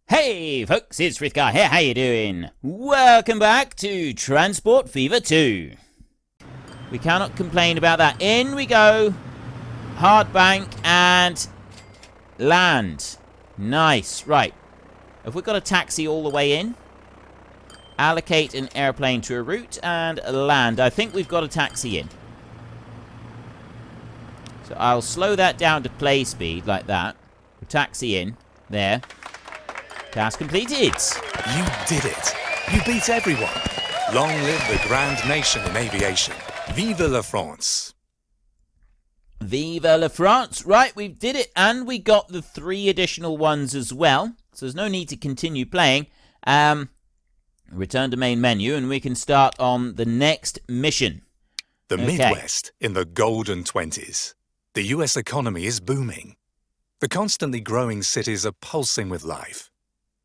Hey folks, it's Frithgar here, how you doing? Welcome back to Transport Fever 2. We cannot complain about that. In we go. Hard bank and land. Nice. Right. Have we got a taxi all the way in? Allocate an airplane to a route and land. I think we've got a taxi in. So I'll slow that down to play speed like that. Taxi in. There. Task completed. You did it. You beat everyone. Long live the grand nation in aviation. Vive la France. Vive la France. Right, we did it. And we got the 3 additional ones as well. So there's no need to continue playing. Return to main menu and we can start on the next mission. The Midwest in the golden 20s. The US economy is booming. The constantly growing cities are pulsing with life.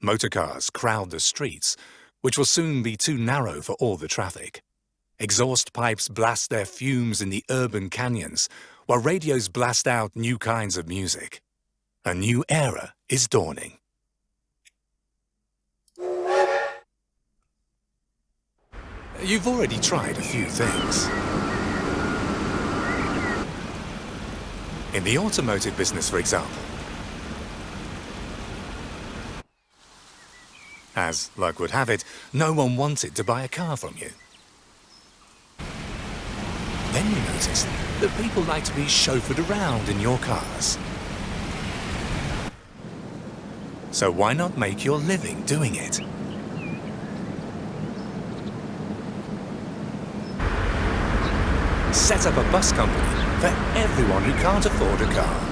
Motorcars crowd the streets, which will soon be too narrow for all the traffic. Exhaust pipes blast their fumes in the urban canyons, while radios blast out new kinds of music. A new era is dawning. You've already tried a few things. In the automotive business, for example. As luck would have it, no one wanted to buy a car from you. Then you noticed that people like to be chauffeured around in your cars. So why not make your living doing it? Set up a bus company for everyone who can't afford a car.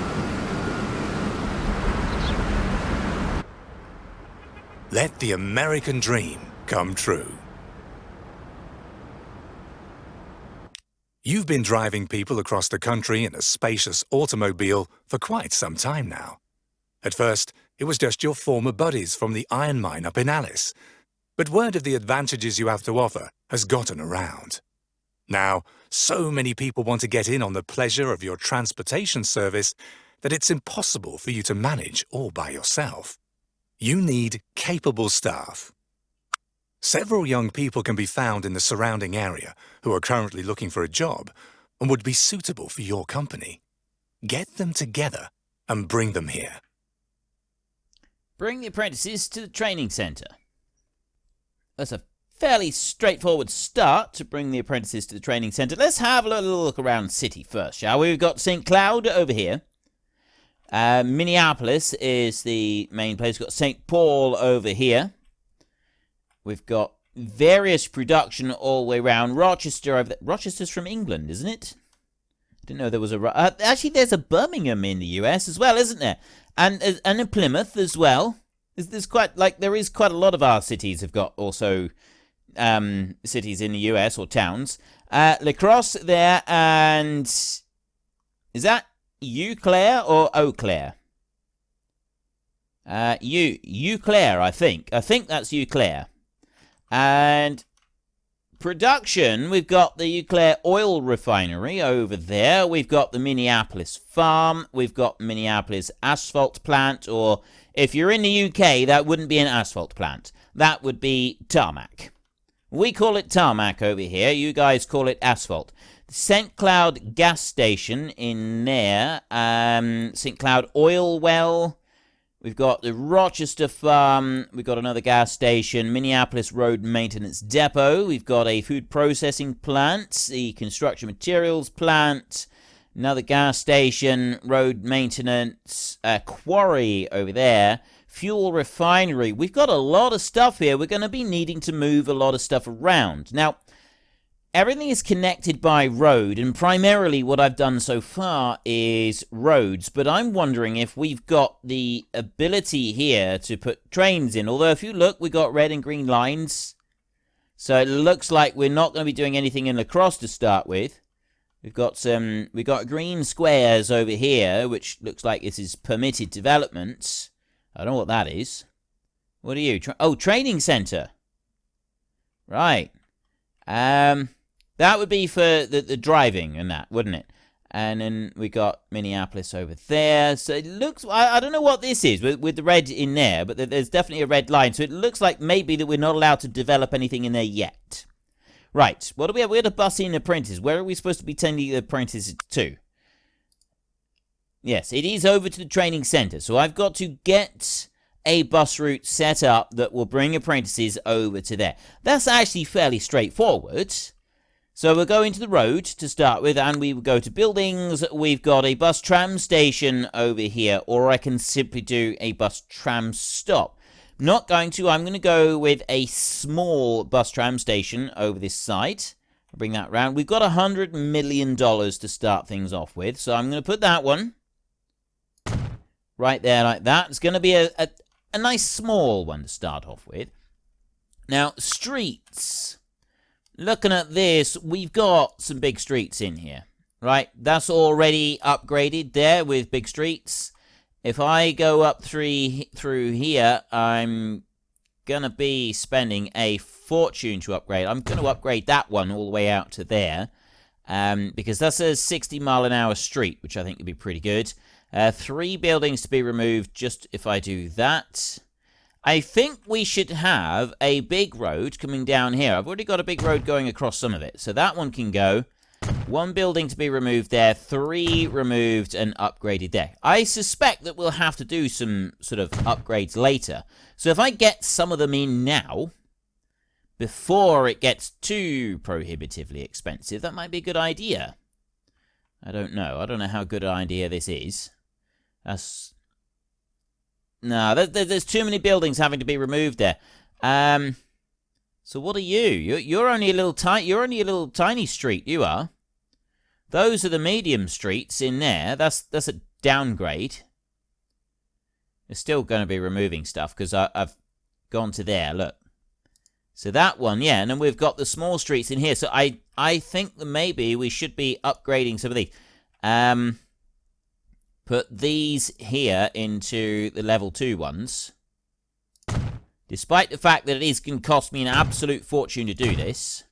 Let the American dream come true. You've been driving people across the country in a spacious automobile for quite some time now. At first, it was just your former buddies from the iron mine up in Alice, but word of the advantages you have to offer has gotten around. Now, so many people want to get in on the pleasure of your transportation service that it's impossible for you to manage all by yourself. You need capable staff. Several young people can be found in the surrounding area who are currently looking for a job and would be suitable for your company. Get them together and bring them here. Bring the apprentices to the training centre. That's a fairly straightforward start to bring the apprentices to the training centre. Let's have a little look around the city first, shall we? We've got St. Cloud over here. Minneapolis is the main place. We've got St. Paul over here. We've got various production all the way around. Rochester over there. Rochester's from England, isn't it? I didn't know there was a... actually, there's a Birmingham in the US as well, isn't there? And a Plymouth as well. There's quite... there is quite a lot of our cities have got also... cities in the US or towns. La Crosse there, and is that Eau Claire or Eau Claire? Eau Claire, I think. I think that's Eau Claire. And production, we've got the Eau Claire oil refinery over there. We've got the Minneapolis farm. We've got Minneapolis asphalt plant, or if you're in the UK, that wouldn't be an asphalt plant. That would be tarmac. We call it tarmac over here. You guys call it asphalt. St. Cloud gas station in there. St. Cloud oil well. We've got the Rochester farm. We've got another gas station. Minneapolis road maintenance depot. We've got a food processing plant. The construction materials plant. Another gas station. Road maintenance. Quarry over there. Fuel refinery. We've got a lot of stuff here. We're going to be needing to move a lot of stuff around. Now, everything is connected by road, and primarily what I've done so far is roads, but I'm wondering if we've got the ability here to put trains in. Although, if you look, we've got red and green lines. So it looks like we're not going to be doing anything in La Crosse to start with. We've got green squares over here, which looks like this is permitted development. I don't know what that is. What are you? Training centre. Right. That would be for the driving and that, wouldn't it? And then we got Minneapolis over there. So it looks, I don't know what this is with the red in there, but there's definitely a red line. So it looks like maybe that we're not allowed to develop anything in there yet. Right, what do we have? We have to bus in apprentices. Where are we supposed to be sending the apprentices to? Yes, it is over to the training center. So I've got to get a bus route set up that will bring apprentices over to there. That's actually fairly straightforward. So we'll go into the road to start with, and we will go to buildings. We've got a bus tram station over here, or I can simply do a bus tram stop. Not going to. I'm going to go with a small bus tram station over this side. I'll bring that round. We've got $100 million to start things off with, so I'm going to put that one right there like that. It's going to be a nice small one to start off with. Now, streets. Looking at this, we've got some big streets in here, right? That's already upgraded there with big streets. If I go up through here, I'm going to be spending a fortune to upgrade. I'm going to upgrade that one all the way out to there, because that's a 60-mile-an-hour street, which I think would be pretty good. 3 buildings to be removed just if I do that. I think we should have a big road coming down here. I've already got a big road going across some of it, so that one can go. 1 building to be removed there, 3 removed and upgraded there. I suspect that we'll have to do some sort of upgrades later. So if I get some of them in now, before it gets too prohibitively expensive, that might be a good idea. I don't know. I don't know how good an idea this is. No, there's too many buildings having to be removed there. So what are you? You're only a little tiny street. You are. Those are the medium streets in there. That's a downgrade. We're still going to be removing stuff because I've gone to there. Look. So that one, yeah, and then we've got the small streets in here. So I think that maybe we should be upgrading some of these. Put these here into the level 2 ones. Despite the fact that it is going to cost me an absolute fortune to do this,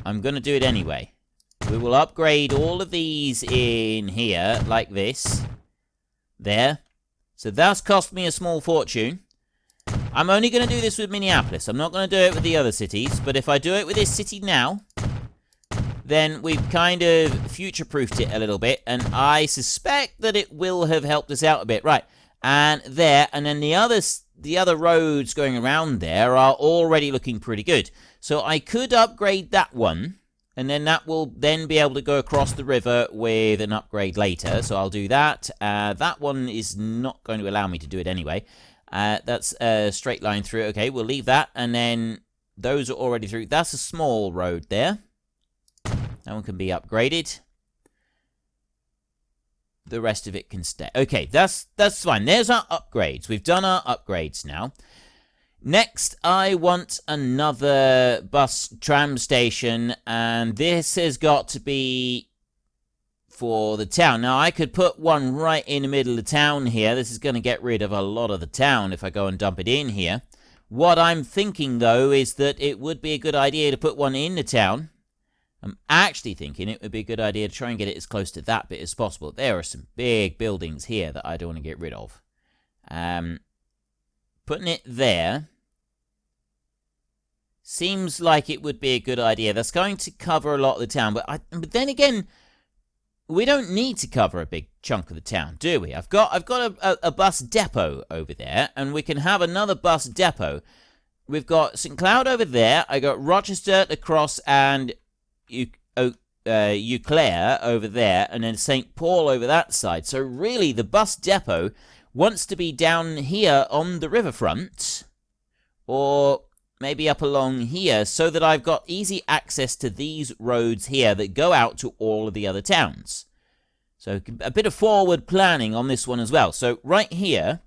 I'm going to do it anyway. We will upgrade all of these in here, like this. There. So that's cost me a small fortune. I'm only going to do this with Minneapolis. I'm not going to do it with the other cities. But if I do it with this city now, then we've kind of future-proofed it a little bit. And I suspect that it will have helped us out a bit. Right. And there. And then the other roads going around there are already looking pretty good. So I could upgrade that one. And then that will then be able to go across the river with an upgrade later. So I'll do that. That one is not going to allow me to do it anyway. That's a straight line through. Okay, we'll leave that. And then those are already through. That's a small road there. That one can be upgraded. The rest of it can stay. Okay, that's fine. There's our upgrades. We've done our upgrades now. Next, I want another bus tram station. And this has got to be for the town. Now, I could put one right in the middle of the town here. This is going to get rid of a lot of the town if I go and dump it in here. What I'm thinking, though, is that it would be a good idea to put one in the town. I'm actually thinking it would be a good idea to try and get it as close to that bit as possible. There are some big buildings here that I don't want to get rid of. Putting it there seems like it would be a good idea. That's going to cover a lot of the town. But then again, we don't need to cover a big chunk of the town, do we? I've got a bus depot over there, and we can have another bus depot. We've got St. Cloud over there. I got Rochester across and Eau Claire over there, and then St. Paul over that side. So really, the bus depot wants to be down here on the riverfront, or maybe up along here, so that I've got easy access to these roads here that go out to all of the other towns. So a bit of forward planning on this one as well. So right here,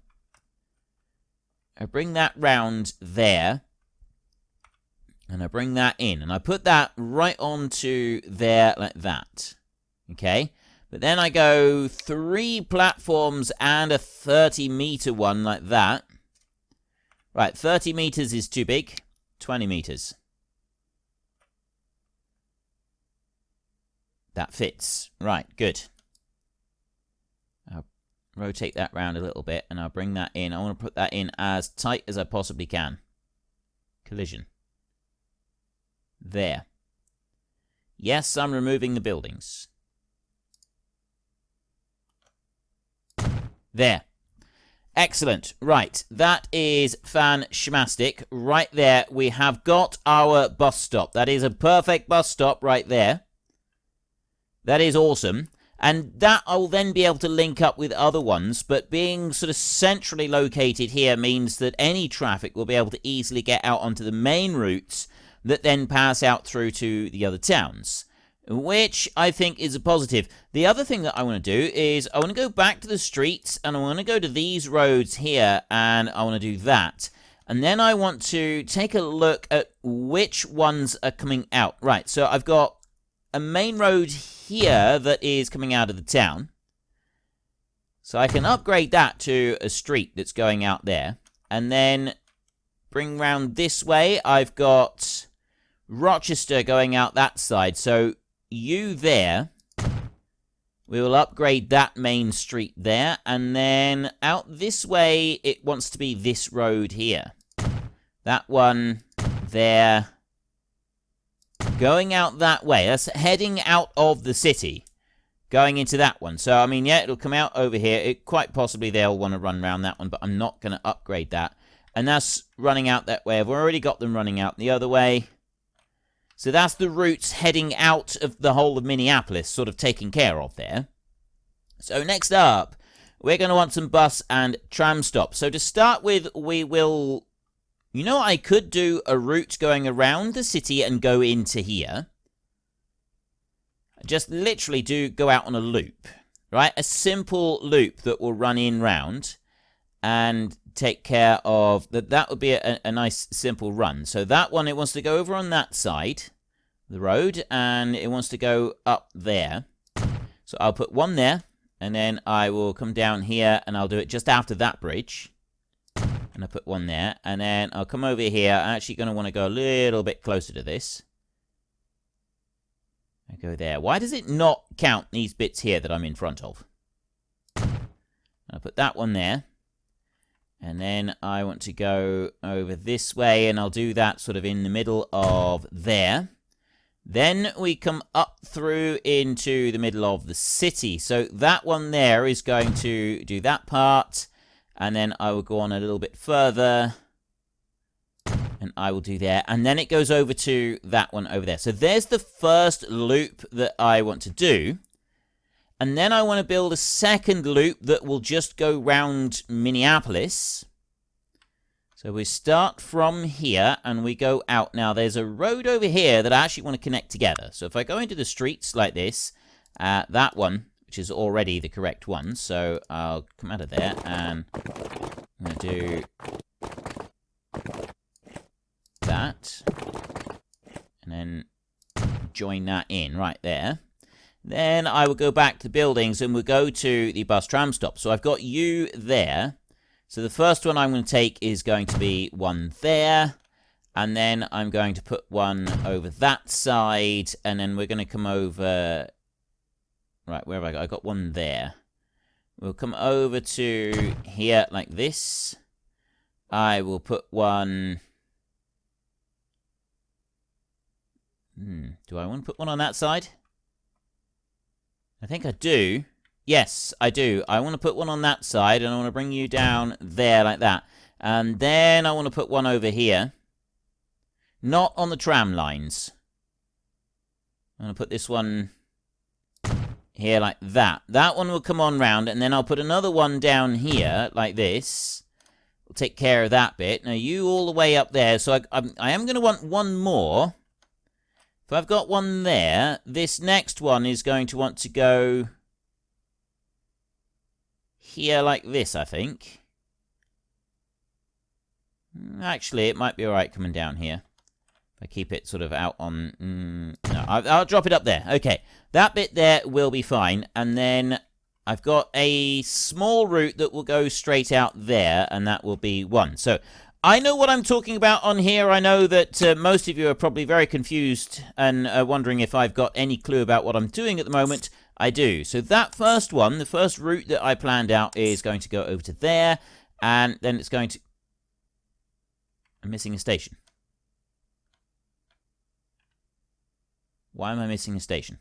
I bring that round there, and I bring that in, and I put that right onto there like that. Okay? But then I go 3 platforms and a 30-meter one like that. Right, 30 meters is too big. 20 meters. That fits. Right, good. I'll rotate that round a little bit, and I'll bring that in. I want to put that in as tight as I possibly can. Collision. There. Yes, I'm removing the buildings. There. Excellent. Right, that is fan-schmastic. Right there, we have got our bus stop. That is a perfect bus stop right there. That is awesome. And that I'll then be able to link up with other ones, but being sort of centrally located here means that any traffic will be able to easily get out onto the main routes that then pass out through to the other towns, which I think is a positive. The other thing that I want to do is I want to go back to the streets, and I want to go to these roads here, and I want to do that. And then I want to take a look at which ones are coming out. Right, so I've got a main road here that is coming out of the town. So I can upgrade that to a street that's going out there. And then bring round this way. I've got Rochester going out that side. So you there. We will upgrade that main street there. And then out this way, it wants to be this road here. That one there. Going out that way. That's heading out of the city. Going into that one. So, I mean, yeah, it'll come out over here. Quite possibly they'll want to run around that one, but I'm not going to upgrade that. And that's running out that way. I've already got them running out the other way. So that's the routes heading out of the whole of Minneapolis, sort of taken care of there. So next up, we're going to want some bus and tram stops. So to start with, we will... You know, I could do a route going around the city and go into here. Just literally go out on a loop, right? A simple loop that will run in round and take care of... That would be a nice, simple run. So that one, it wants to go over on that side, the road, and it wants to go up there. So I'll put one there, and then I will come down here, and I'll do it just after that bridge. And I put one there, and then I'll come over here. I'm actually going to want to go a little bit closer to this. I go there. Why does it not count these bits here that I'm in front of? I'll put that one there. And then I want to go over this way, and I'll do that sort of in the middle of there. Then we come up through into the middle of the city. So that one there is going to do that part. And then I will go on a little bit further. And I will do there. And then it goes over to that one over there. So there's the first loop that I want to do. And then I want to build a second loop that will just go round Minneapolis. So we start from here and we go out. Now there's a road over here that I actually want to connect together. So if I go into the streets like this, that one, which is already the correct one. So I'll come out of there and I'm going to do that. And then join that in right there. Then I will go back to the buildings and we'll go to the bus tram stop. So I've got you there. So the first one I'm going to take is going to be one there. And then I'm going to put one over that side. And then we're going to come over... Right, where have I got? I got one there. We'll come over to here like this. I will put one... Do I want to put one on that side? I think I do. Yes, I do. I want to put one on that side, and I want to bring you down there like that. And then I want to put one over here. Not on the tram lines. I'm going to put this one... here like that. That one will come on round, and then I'll put another one down here like this. We'll take care of that bit. Now you all the way up there. So I am going to want one more. If I've got one there, this next one is going to want to go here like this, I think. Actually, it might be alright coming down here. I keep it sort of out on... no, I'll drop it up there. Okay, that bit there will be fine. And then I've got a small route that will go straight out there, and that will be one. So I know what I'm talking about on here. I know that most of you are probably very confused and wondering if I've got any clue about what I'm doing at the moment. I do. So that first one, the first route that I planned out is going to go over to there, and then it's going to... I'm missing a station. Why am I missing a station?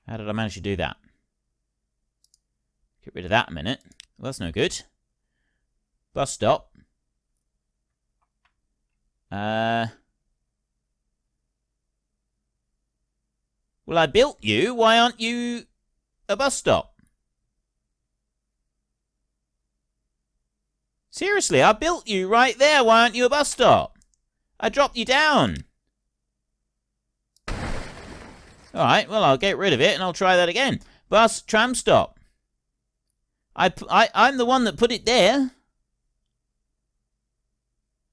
How did I manage to do that? Get rid of that a minute. Well, that's no good. Bus stop. Well, I built you. Why aren't you a bus stop? Seriously, I built you right there. Why aren't you a bus stop? I dropped you down. Alright, well, I'll get rid of it and I'll try that again. Bus, tram stop. I'm the one that put it there.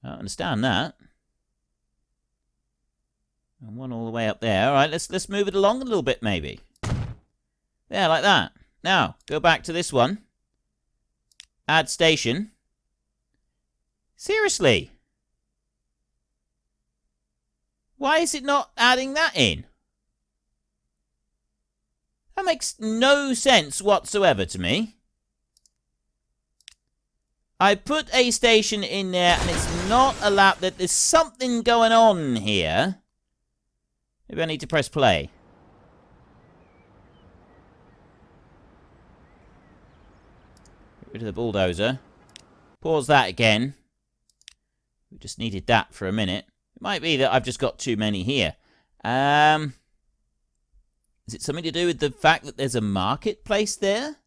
I don't understand that. And one all the way up there. Alright, let's move it along a little bit, maybe. There, like that. Now, go back to this one. Add station. Seriously? Why is it not adding that in? That makes no sense whatsoever to me. I put a station in there and it's not allowed. That there's something going on here. Maybe I need to press play. Get rid of the bulldozer. Pause that again. We just needed that for a minute. It might be that I've just got too many here. Is it something to do with the fact that there's a marketplace there?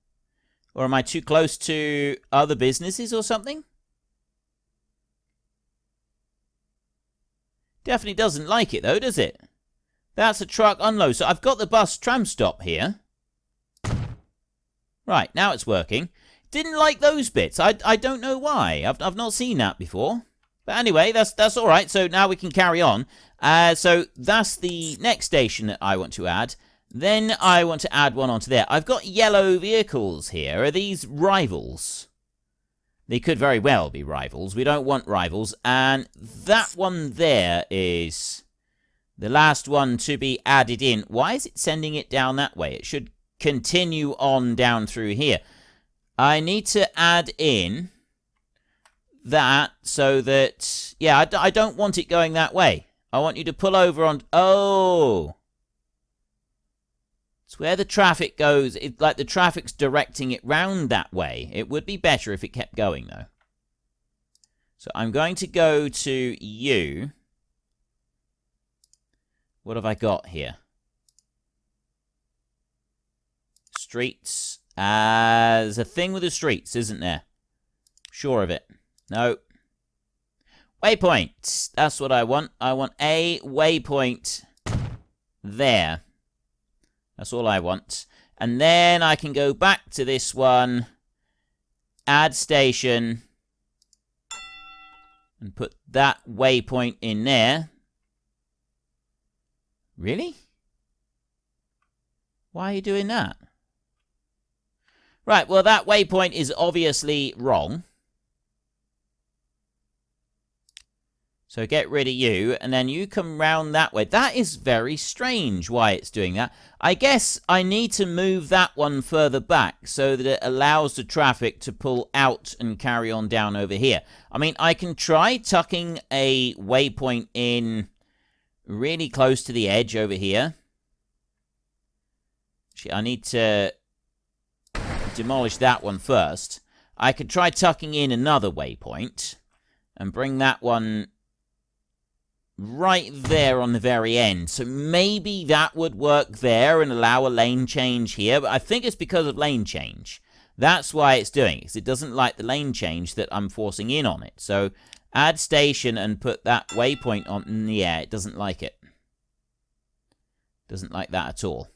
Or am I too close to other businesses or something? Definitely doesn't like it though, does it? That's a truck unload. So I've got the bus tram stop here. Right, now it's working. Didn't like those bits. I don't know why. I've not seen that before. But anyway, that's all right. So now we can carry on. So that's the next station that I want to add. Then I want to add one onto there. I've got yellow vehicles here. Are these rivals? They could very well be rivals. We don't want rivals. And that one there is the last one to be added in. Why is it sending it down that way? It should continue on down through here. I need to add in that so that... Yeah, I don't want it going that way. I want you to pull over on... Oh! It's where the traffic goes. It's like the traffic's directing it round that way. It would be better if it kept going, though. So I'm going to go to you. What have I got here? Streets. There's a thing with the streets, isn't there? Sure of it. No. Waypoint. That's what I want. I want a waypoint there. That's all I want. And then I can go back to this one. Add station. And put that waypoint in there. Really? Why are you doing that? Right, well, that waypoint is obviously wrong. So get rid of you, and then you come round that way. That is very strange why it's doing that. I guess I need to move that one further back so that it allows the traffic to pull out and carry on down over here. I mean, I can try tucking a waypoint in really close to the edge over here. Actually, I need to demolish that one first. I could try tucking in another waypoint and bring that one right there on the very end. So maybe that would work there and allow a lane change here. But I think it's because of lane change. That's why it's doing it. Because it doesn't like the lane change that I'm forcing in on it. So add station and put that waypoint on. Yeah, it doesn't like it. Doesn't like that at all.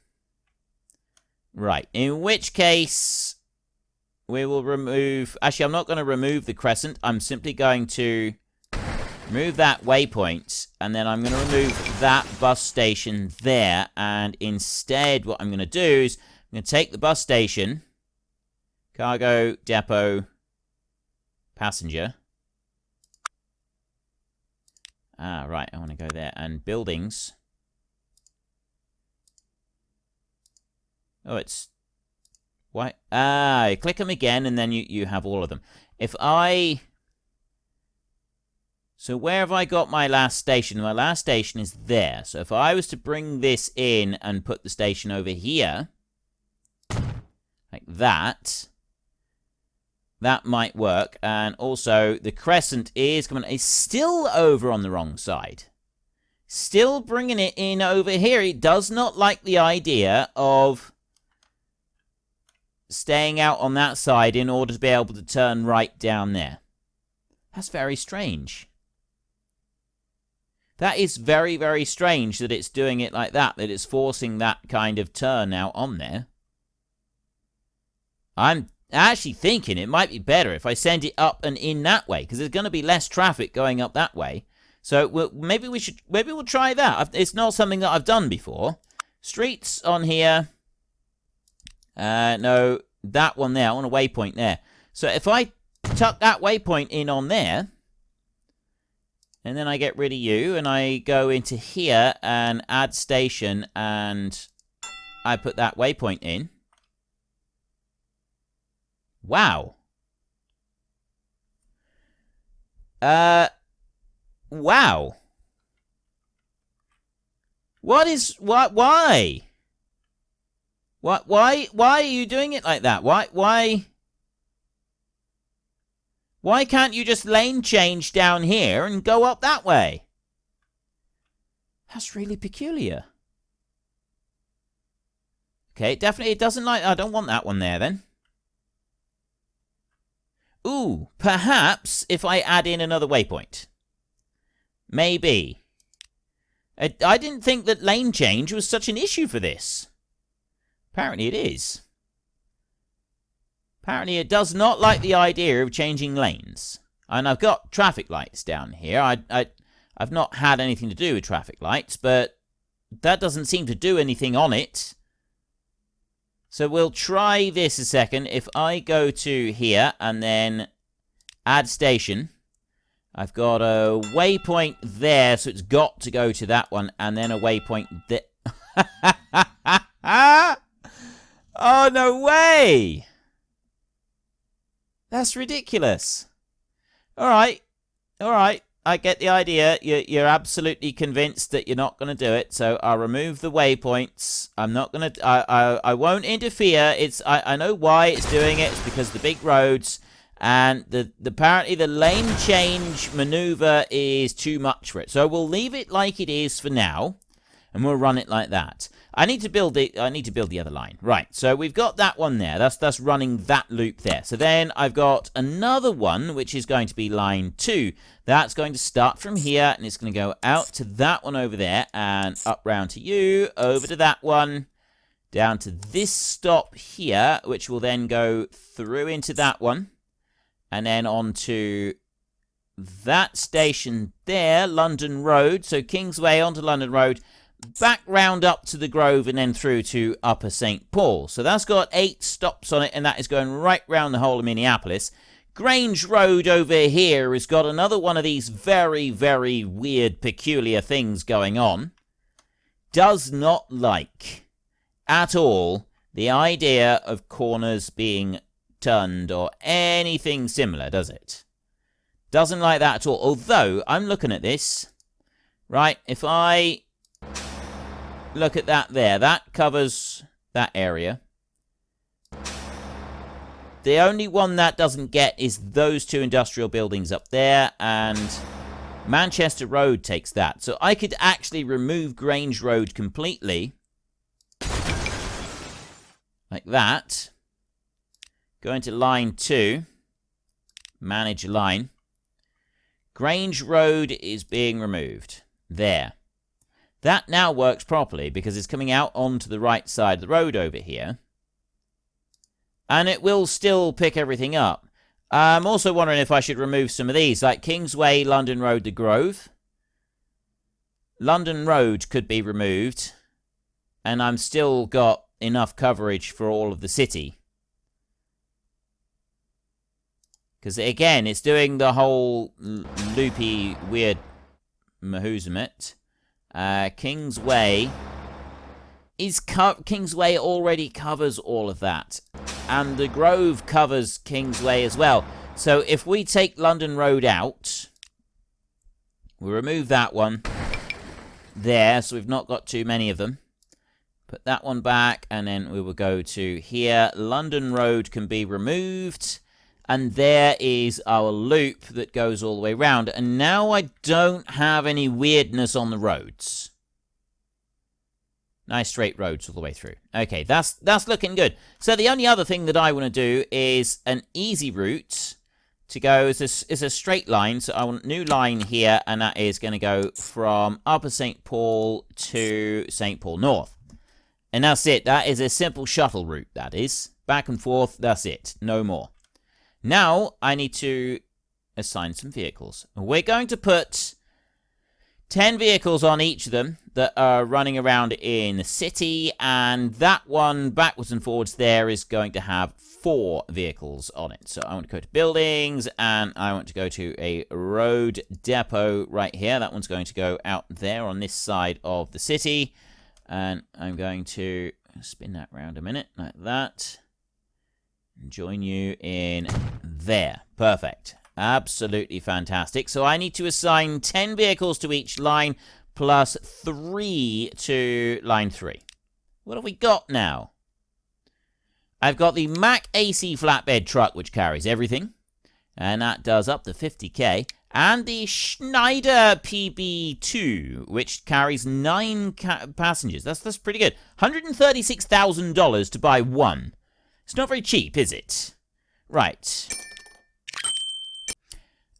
Right. In which case, we will remove... Actually, I'm not going to remove the crescent. I'm simply going to remove that waypoint, and then I'm going to remove that bus station there, and instead what I'm going to do is I'm going to take the bus station, cargo depot, Passenger. Ah, right. I want to go there. And buildings. Oh, it's... Why? Ah, you click them again, and then you have all of them. If I... So where have I got my last station? My last station is there. So if I was to bring this in and put the station over here, like that, that might work. And also, the crescent is still over on the wrong side. Still bringing it in over here. It does not like the idea of staying out on that side in order to be able to turn right down there. That's very strange. That is very, very strange that it's doing it like that it's forcing that kind of turn out on there. I'm actually thinking it might be better if I send it up and in that way, because there's going to be less traffic going up that way. So maybe we'll try that. It's not something that I've done before. Streets on here. No, that one there. I want a waypoint there. So if I tuck that waypoint in on there, and then I get rid of you, and I go into here and add station, and I put that waypoint in. Wow. Wow. Why? Why are you doing it like that? Why can't you just lane change down here and go up that way? That's really peculiar. Okay, definitely it doesn't like... I don't want that one there then. Ooh, perhaps if I add in another waypoint. Maybe. I didn't think that lane change was such an issue for this. Apparently it is. Apparently it does not like the idea of changing lanes. And I've got traffic lights down here. I've not had anything to do with traffic lights, but that doesn't seem to do anything on it. So we'll try this a second. If I go to here and then add station, I've got a waypoint there, so it's got to go to that one, and then a waypoint there. Oh, no way! That's ridiculous. All right. I get the idea. You're absolutely convinced that you're not going to do it, so I'll remove the waypoints. I'm not going to... I won't interfere. I know why it's doing it. It's because of the big roads, and apparently the lane change maneuver is too much for it. So we'll leave it like it is for now, and we'll run it like that. I need to build the other line. Right, so we've got that one there. That's running that loop there. So then I've got another one, which is going to be line 2. That's going to start from here, and it's going to go out to that one over there, and up round to you, over to that one, down to this stop here, which will then go through into that one, and then on to that station there, London Road. So Kingsway onto London Road, back round up to the Grove, and then through to Upper St. Paul. So that's got 8 stops on it, and that is going right round the whole of Minneapolis. Grange Road over here has got another one of these very, very weird, peculiar things going on. Does not like at all the idea of corners being turned or anything similar, does it? Doesn't like that at all. Although, I'm looking at this. Right, if I look at that there, that covers that area. The only one that doesn't get is those 2 industrial buildings up there, and Manchester Road takes that. So I could actually remove Grange Road completely. Like that. Go into line 2. Manage line. Grange Road is being removed. There. That now works properly because it's coming out onto the right side of the road over here. And it will still pick everything up. I'm also wondering if I should remove some of these, like Kingsway, London Road, the Grove. London Road could be removed. And I'm still got enough coverage for all of the city. Because, again, it's doing the whole loopy, weird mahoosumet. Kingsway Kingsway already covers all of that. And the Grove covers Kingsway as well. So if we take London Road out, we remove that one there, so we've not got too many of them. Put that one back, and then we will go to here. London Road can be removed. And there is our loop that goes all the way around. And now I don't have any weirdness on the roads. Nice straight roads all the way through. Okay, that's looking good. So the only other thing that I want to do is an easy route to go is a straight line. So I want a new line here, and that is going to go from Upper St. Paul to St. Paul North. And that's it. That is a simple shuttle route, that is. Back and forth, that's it. No more. Now, I need to assign some vehicles. We're going to put 10 vehicles on each of them that are running around in the city, and that one backwards and forwards there is going to have 4 vehicles on it. So I want to go to buildings, and I want to go to a road depot right here. That one's going to go out there on this side of the city, and I'm going to spin that round a minute like that. Join you in there. Perfect. Absolutely fantastic. So I need to assign 10 vehicles to each line plus 3 to line 3. What have we got now? I've got the Mack AC flatbed truck, which carries everything. And that does up to 50k. And the Schneider PB2, which carries 9 passengers. That's pretty good. $136,000 to buy one. It's not very cheap, is it? Right.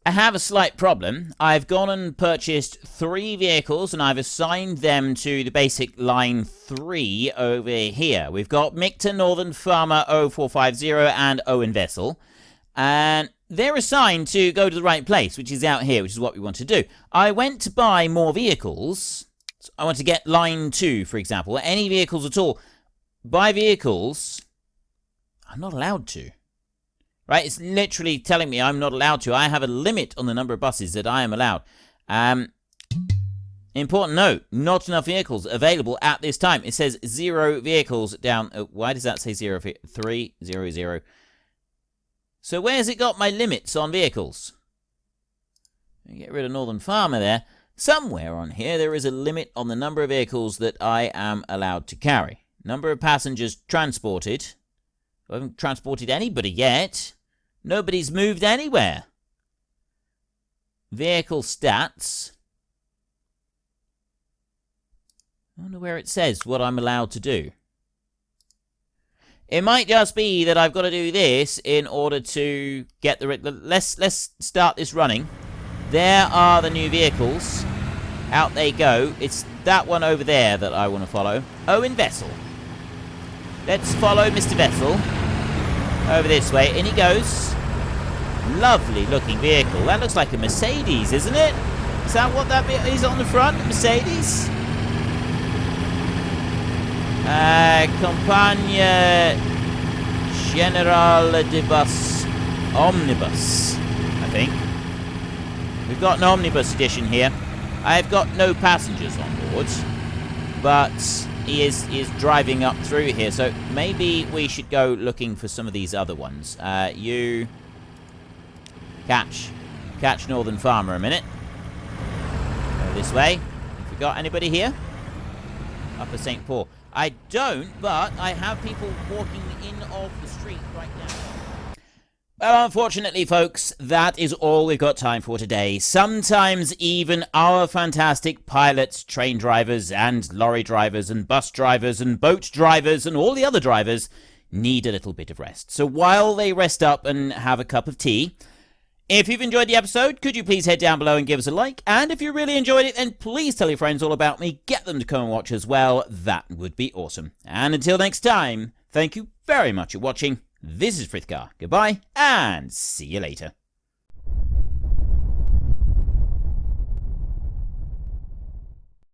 I have a slight problem. I've gone and purchased 3 vehicles, and I've assigned them to the basic line 3 over here. We've got Micton, Northern Farmer 0450, and Owen Vessel. And they're assigned to go to the right place, which is out here, which is what we want to do. I went to buy more vehicles. So I want to get line 2, for example. Any vehicles at all. Buy vehicles. I'm not allowed to. Right? It's literally telling me I'm not allowed to. I have a limit on the number of buses that I am allowed. Important note, not enough vehicles available at this time. It says 0 vehicles down. Why does that say 0? 3, 0, 0. So where's it got my limits on vehicles? Get rid of Northern Farmer there. Somewhere on here there is a limit on the number of vehicles that I am allowed to carry. Number of passengers transported. I haven't transported anybody yet. Nobody's moved anywhere. Vehicle stats. I wonder where it says what I'm allowed to do. It might just be that I've got to do this in order to get the... Let's start this running. There are the new vehicles. Out they go. It's that one over there that I want to follow. Owen Vessel. Let's follow Mr. Vessel over this way. In he goes. Lovely looking vehicle. That looks like a Mercedes, isn't it? Is that what that is on the front? A Mercedes? Campagne General de Bus Omnibus, I think. We've got an omnibus edition here. I've got no passengers on board, but he is driving up through here, so maybe we should go looking for some of these other ones. You catch Northern Farmer a minute. Go this way. Have we got anybody here? Upper St. Paul. I don't, but I have people walking in off the street right now. Well, unfortunately, folks, that is all we've got time for today. Sometimes even our fantastic pilots, train drivers, and lorry drivers, and bus drivers, and boat drivers, and all the other drivers need a little bit of rest. So while they rest up and have a cup of tea, if you've enjoyed the episode, could you please head down below and give us a like? And if you really enjoyed it, then please tell your friends all about me. Get them to come and watch as well. That would be awesome. And until next time, thank you very much for watching. This is Frithgar. Goodbye, and see you later.